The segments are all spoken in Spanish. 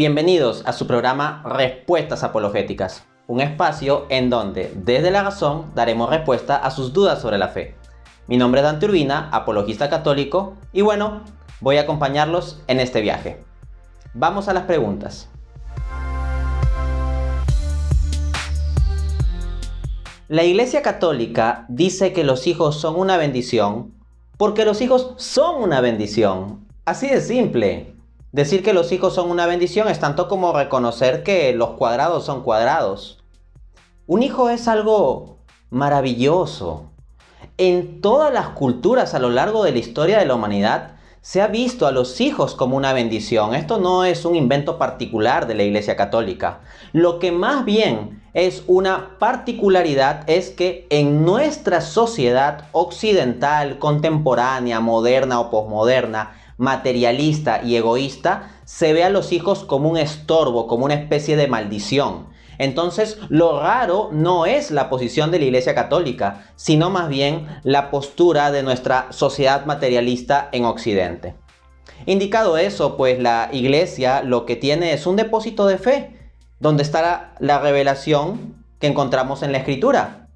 Bienvenidos a su programa Respuestas Apologéticas, un espacio en donde desde la razón daremos respuesta a sus dudas sobre la fe. Mi nombre es Dante Urbina, apologista católico, y bueno, voy a acompañarlos en este viaje. Vamos a las preguntas. La Iglesia Católica dice que los hijos son una bendición porque los hijos son una bendición. Así de simple. Decir que los hijos son una bendición es tanto como reconocer que los cuadrados son cuadrados. Un hijo es algo maravilloso. En todas las culturas a lo largo de la historia de la humanidad se ha visto a los hijos como una bendición. Esto no es un invento particular de la Iglesia Católica. Lo que más bien es una particularidad es que en nuestra sociedad occidental, contemporánea, moderna o posmoderna, materialista y egoísta, se ve a los hijos como un estorbo, como una especie de maldición. Entonces, lo raro no es la posición de la Iglesia Católica, sino más bien la postura de nuestra sociedad materialista en Occidente. Indicado eso, pues la Iglesia lo que tiene es un depósito de fe, donde está la revelación que encontramos en la Escritura.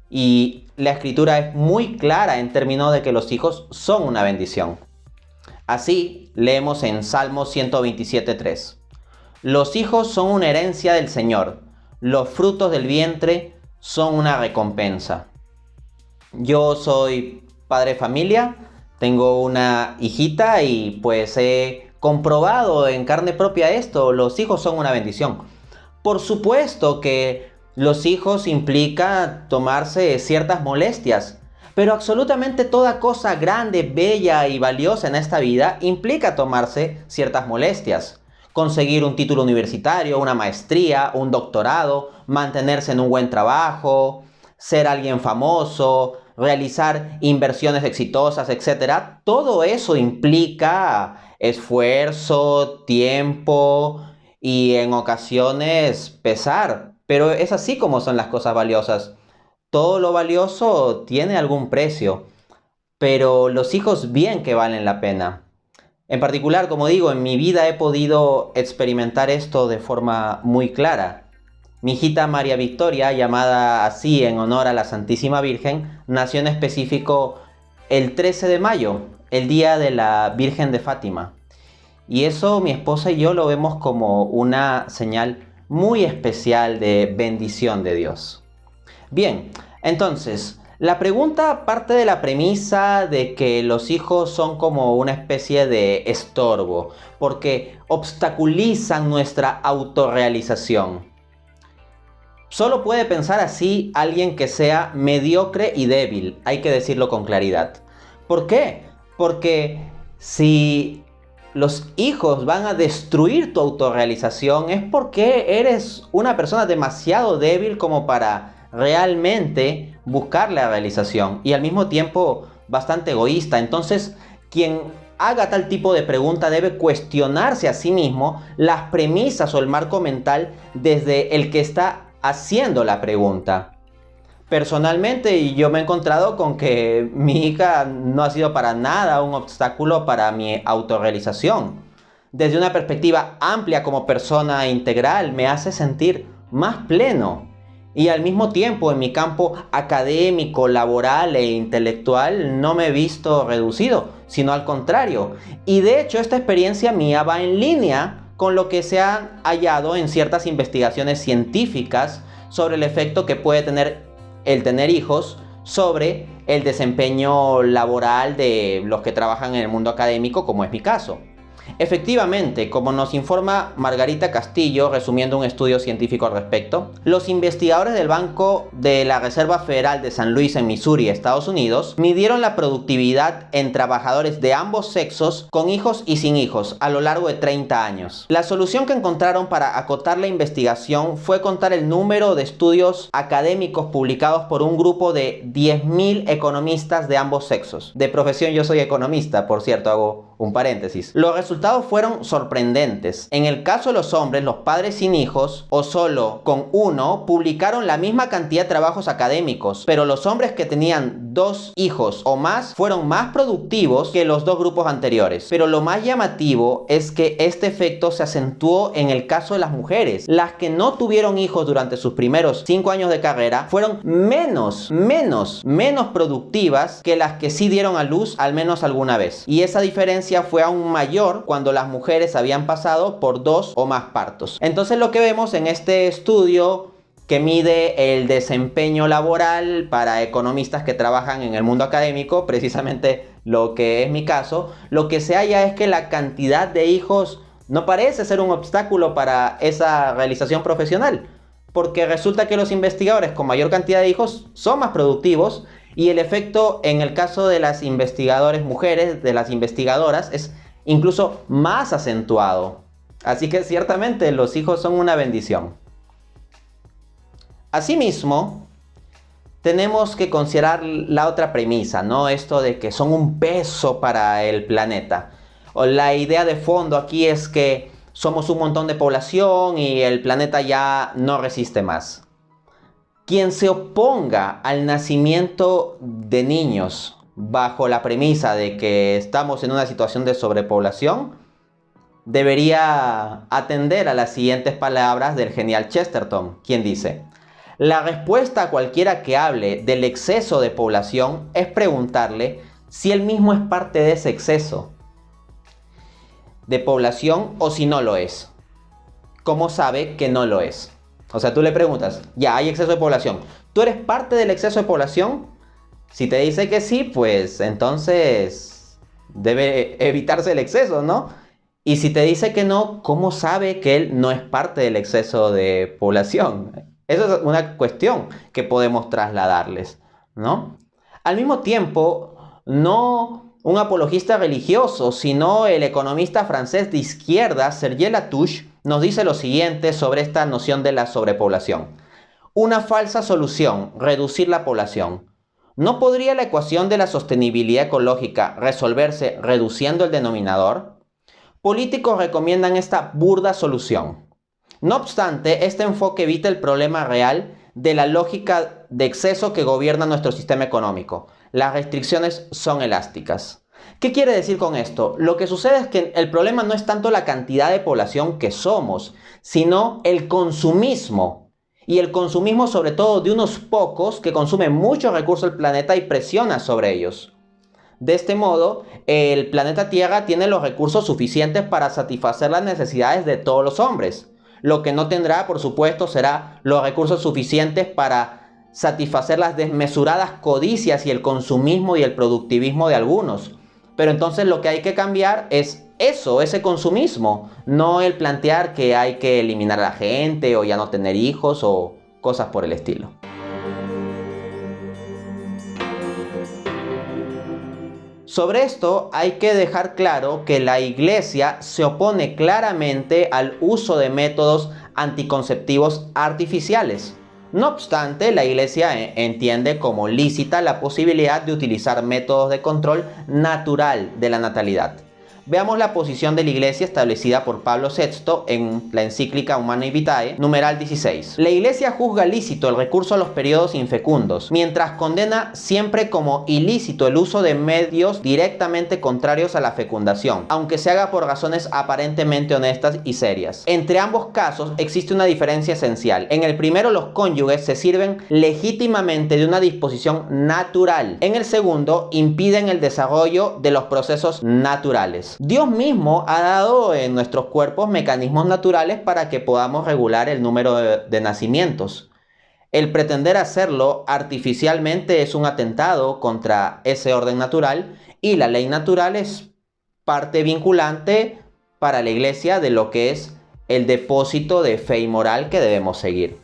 Y la Escritura es muy clara en términos de que los hijos son una bendición. Así leemos en Salmos 127:3. Los hijos son una herencia del Señor, los frutos del vientre son una recompensa. Yo soy padre de familia, tengo una hijita y pues he comprobado en carne propia esto, los hijos son una bendición. Por supuesto que los hijos implica tomarse ciertas molestias, pero absolutamente toda cosa grande, bella y valiosa en esta vida implica tomarse ciertas molestias. Conseguir un título universitario, una maestría, un doctorado, mantenerse en un buen trabajo, ser alguien famoso, realizar inversiones exitosas, etc. Todo eso implica esfuerzo, tiempo y en ocasiones pesar. Pero es así como son las cosas valiosas. Todo lo valioso tiene algún precio, pero los hijos bien que valen la pena. En particular, como digo, en mi vida he podido experimentar esto de forma muy clara. Mi hijita María Victoria, llamada así en honor a la Santísima Virgen, nació en específico el 13 de mayo, el día de la Virgen de Fátima. Y eso mi esposa y yo lo vemos como una señal muy especial de bendición de Dios. Bien, entonces, la pregunta parte de la premisa de que los hijos son como una especie de estorbo, porque obstaculizan nuestra autorrealización. Solo puede pensar así alguien que sea mediocre y débil, hay que decirlo con claridad. ¿Por qué? Porque si los hijos van a destruir tu autorrealización es porque eres una persona demasiado débil como para realmente buscar la realización y al mismo tiempo bastante egoísta. Entonces, quien haga tal tipo de pregunta debe cuestionarse a sí mismo las premisas o el marco mental desde el que está haciendo la pregunta. Personalmente, yo me he encontrado con que mi hija no ha sido para nada un obstáculo para mi autorrealización. Desde una perspectiva amplia como persona integral, me hace sentir más pleno. Y al mismo tiempo en mi campo académico, laboral e intelectual no me he visto reducido, sino al contrario. Y de hecho esta experiencia mía va en línea con lo que se ha hallado en ciertas investigaciones científicas sobre el efecto que puede tener el tener hijos sobre el desempeño laboral de los que trabajan en el mundo académico, como es mi caso. Efectivamente, como nos informa Margarita Castillo, resumiendo un estudio científico al respecto, los investigadores del Banco de la Reserva Federal de San Luis en Missouri, Estados Unidos, midieron la productividad en trabajadores de ambos sexos con hijos y sin hijos a lo largo de 30 años. La solución que encontraron para acotar la investigación fue contar el número de estudios académicos publicados por un grupo de 10.000 economistas de ambos sexos. De profesión yo soy economista, por cierto, hago un paréntesis. Los resultados fueron sorprendentes. En el caso de los hombres, los padres sin hijos o solo con uno publicaron la misma cantidad de trabajos académicos, pero los hombres que tenían tener 2 hijos o más fueron más productivos que los 2 grupos anteriores. Pero lo más llamativo es que este efecto se acentuó en el caso de las mujeres. Las que no tuvieron hijos durante sus primeros 5 años de carrera fueron menos productivas que las que sí dieron a luz al menos alguna vez. Y esa diferencia fue aún mayor cuando las mujeres habían pasado por 2 o más partos. Entonces lo que vemos en este estudio que mide el desempeño laboral para economistas que trabajan en el mundo académico, precisamente lo que es mi caso, lo que se halla es que la cantidad de hijos no parece ser un obstáculo para esa realización profesional, porque resulta que los investigadores con mayor cantidad de hijos son más productivos y el efecto en el caso de las investigadoras mujeres, de las investigadoras, es incluso más acentuado. Así que ciertamente los hijos son una bendición. Asimismo, tenemos que considerar la otra premisa, ¿no? Esto de que son un peso para el planeta. O la idea de fondo aquí es que somos un montón de población y el planeta ya no resiste más. Quien se oponga al nacimiento de niños bajo la premisa de que estamos en una situación de sobrepoblación, debería atender a las siguientes palabras del genial Chesterton, quien dice: la respuesta a cualquiera que hable del exceso de población es preguntarle si él mismo es parte de ese exceso de población o si no lo es. ¿Cómo sabe que no lo es? O sea, tú le preguntas, ya hay exceso de población, ¿tú eres parte del exceso de población? Si te dice que sí, pues entonces debe evitarse el exceso, ¿no? Y si te dice que no, ¿cómo sabe que él no es parte del exceso de población? Eso es una cuestión que podemos trasladarles, ¿no? Al mismo tiempo, no un apologista religioso, sino el economista francés de izquierda, Serge Latouche, nos dice lo siguiente sobre esta noción de la sobrepoblación. Una falsa solución, reducir la población. ¿No podría la ecuación de la sostenibilidad ecológica resolverse reduciendo el denominador? Políticos recomiendan esta burda solución. No obstante, este enfoque evita el problema real de la lógica de exceso que gobierna nuestro sistema económico. Las restricciones son elásticas. ¿Qué quiere decir con esto? Lo que sucede es que el problema no es tanto la cantidad de población que somos, sino el consumismo. Y el consumismo sobre todo de unos pocos que consumen muchos recursos del planeta y presiona sobre ellos. De este modo, el planeta Tierra tiene los recursos suficientes para satisfacer las necesidades de todos los hombres. Lo que no tendrá, por supuesto, será los recursos suficientes para satisfacer las desmesuradas codicias y el consumismo y el productivismo de algunos. Pero entonces lo que hay que cambiar es eso, ese consumismo, no el plantear que hay que eliminar a la gente o ya no tener hijos o cosas por el estilo. Sobre esto hay que dejar claro que la Iglesia se opone claramente al uso de métodos anticonceptivos artificiales. No obstante, la Iglesia entiende como lícita la posibilidad de utilizar métodos de control natural de la natalidad. Veamos la posición de la Iglesia establecida por Pablo VI en la encíclica Humanae Vitae, numeral 16. La Iglesia juzga lícito el recurso a los periodos infecundos, mientras condena siempre como ilícito el uso de medios directamente contrarios a la fecundación, aunque se haga por razones aparentemente honestas y serias. Entre ambos casos existe una diferencia esencial. En el primero, los cónyuges se sirven legítimamente de una disposición natural. En el segundo, impiden el desarrollo de los procesos naturales. Dios mismo ha dado en nuestros cuerpos mecanismos naturales para que podamos regular el número de nacimientos. El pretender hacerlo artificialmente es un atentado contra ese orden natural y la ley natural es parte vinculante para la Iglesia de lo que es el depósito de fe y moral que debemos seguir.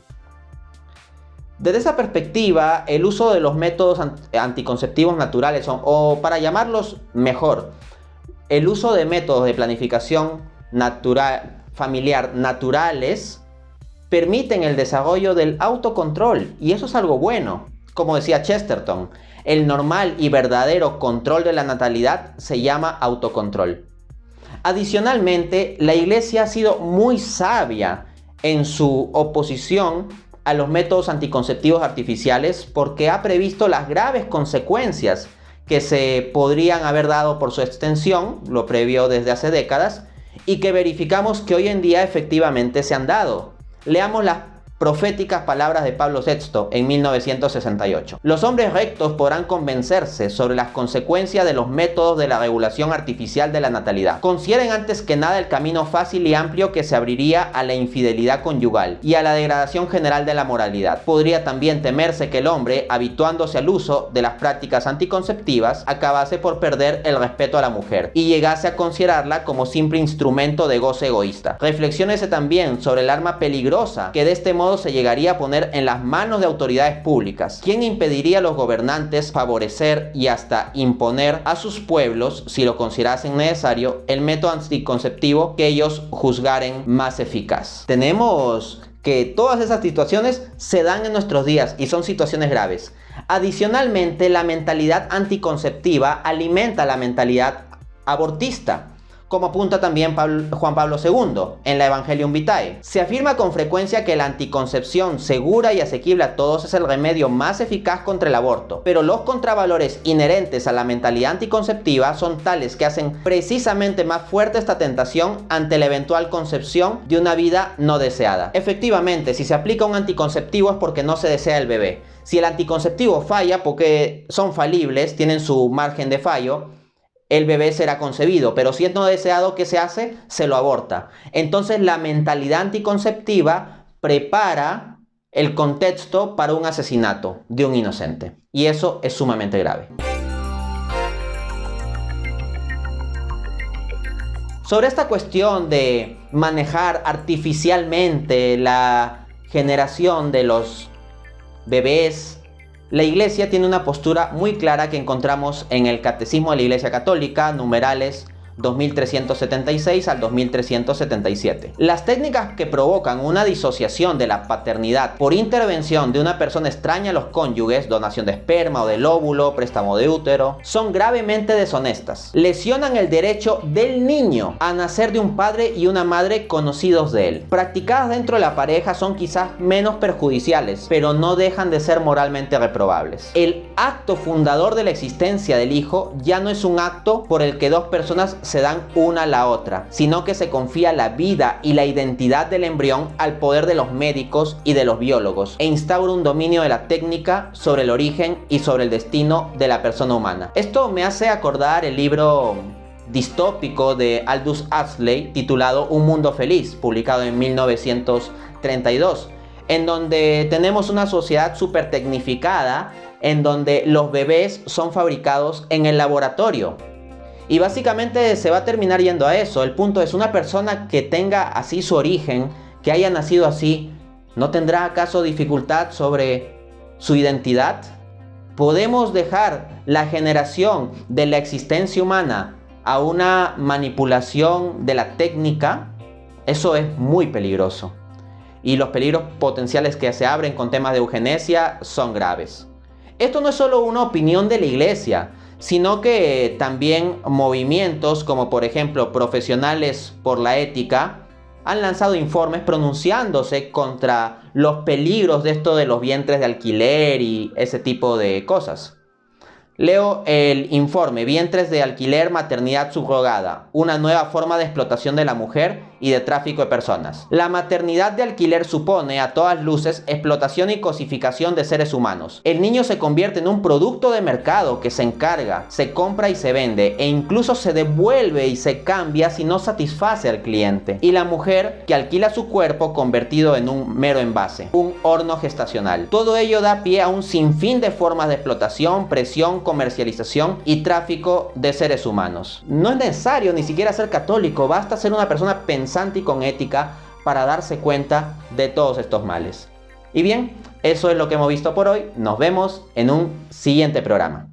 Desde esa perspectiva, el uso de los métodos anticonceptivos naturales, o para llamarlos mejor, el uso de métodos de planificación familiar naturales permiten el desarrollo del autocontrol, y eso es algo bueno. Como decía Chesterton, el normal y verdadero control de la natalidad se llama autocontrol. Adicionalmente, la Iglesia ha sido muy sabia en su oposición a los métodos anticonceptivos artificiales porque ha previsto las graves consecuencias que se podrían haber dado por su extensión, lo previó desde hace décadas, y que verificamos que hoy en día efectivamente se han dado. Leamos las proféticas palabras de Pablo VI en 1968. Los hombres rectos podrán convencerse sobre las consecuencias de los métodos de la regulación artificial de la natalidad. Consideren antes que nada el camino fácil y amplio que se abriría a la infidelidad conyugal y a la degradación general de la moralidad. Podría también temerse que el hombre, habituándose al uso de las prácticas anticonceptivas, acabase por perder el respeto a la mujer y llegase a considerarla como simple instrumento de goce egoísta. Reflexiónese también sobre el arma peligrosa que de este modo se llegaría a poner en las manos de autoridades públicas. ¿Quién impediría a los gobernantes favorecer y hasta imponer a sus pueblos, si lo considerasen necesario, el método anticonceptivo que ellos juzgaren más eficaz? Tenemos que todas esas situaciones se dan en nuestros días y son situaciones graves. Adicionalmente, la mentalidad anticonceptiva alimenta la mentalidad abortista, como apunta también Juan Pablo II en la Evangelium Vitae. Se afirma con frecuencia que la anticoncepción segura y asequible a todos es el remedio más eficaz contra el aborto, pero los contravalores inherentes a la mentalidad anticonceptiva son tales que hacen precisamente más fuerte esta tentación ante la eventual concepción de una vida no deseada. Efectivamente, si se aplica un anticonceptivo es porque no se desea el bebé. Si el anticonceptivo falla, porque son falibles, tienen su margen de fallo, el bebé será concebido, pero si es no deseado, ¿qué se hace? Se lo aborta. Entonces la mentalidad anticonceptiva prepara el contexto para un asesinato de un inocente. Y eso es sumamente grave. Sobre esta cuestión de manejar artificialmente la generación de los bebés, la Iglesia tiene una postura muy clara que encontramos en el Catecismo de la Iglesia Católica, numerales 2376 al 2377. Las técnicas que provocan una disociación de la paternidad por intervención de una persona extraña a los cónyuges, donación de esperma o del óvulo, préstamo de útero, son gravemente deshonestas. Lesionan el derecho del niño a nacer de un padre y una madre conocidos de él. Practicadas dentro de la pareja son quizás menos perjudiciales, pero no dejan de ser moralmente reprobables. El acto fundador de la existencia del hijo ya no es un acto por el que dos personas se dan una a la otra, sino que se confía la vida y la identidad del embrión al poder de los médicos y de los biólogos e instaura un dominio de la técnica sobre el origen y sobre el destino de la persona humana. Esto me hace acordar el libro distópico de Aldous Huxley titulado Un Mundo Feliz, publicado en 1932, en donde tenemos una sociedad súper tecnificada, en donde los bebés son fabricados en el laboratorio. Y básicamente se va a terminar yendo a eso. El punto es, una persona que tenga así su origen, que haya nacido así, ¿no tendrá acaso dificultad sobre su identidad? ¿Podemos dejar la generación de la existencia humana a una manipulación de la técnica? Eso es muy peligroso. Y los peligros potenciales que se abren con temas de eugenesia son graves. Esto no es solo una opinión de la Iglesia, sino que también movimientos como por ejemplo Profesionales por la Ética han lanzado informes pronunciándose contra los peligros de esto de los vientres de alquiler y ese tipo de cosas. Leo el informe: Vientres de alquiler, maternidad subrogada, una nueva forma de explotación de la mujer y de tráfico de personas. La maternidad de alquiler supone, a todas luces, explotación y cosificación de seres humanos. El niño se convierte en un producto de mercado que se encarga, se compra y se vende, e incluso se devuelve y se cambia si no satisface al cliente. Y la mujer que alquila su cuerpo convertido en un mero envase, un horno gestacional. Todo ello da pie a un sinfín de formas de explotación, presión, comercialización y tráfico de seres humanos. No es necesario ni siquiera ser católico, basta ser una persona pensante y con ética para darse cuenta de todos estos males. Y bien, eso es lo que hemos visto por hoy. Nos vemos en un siguiente programa.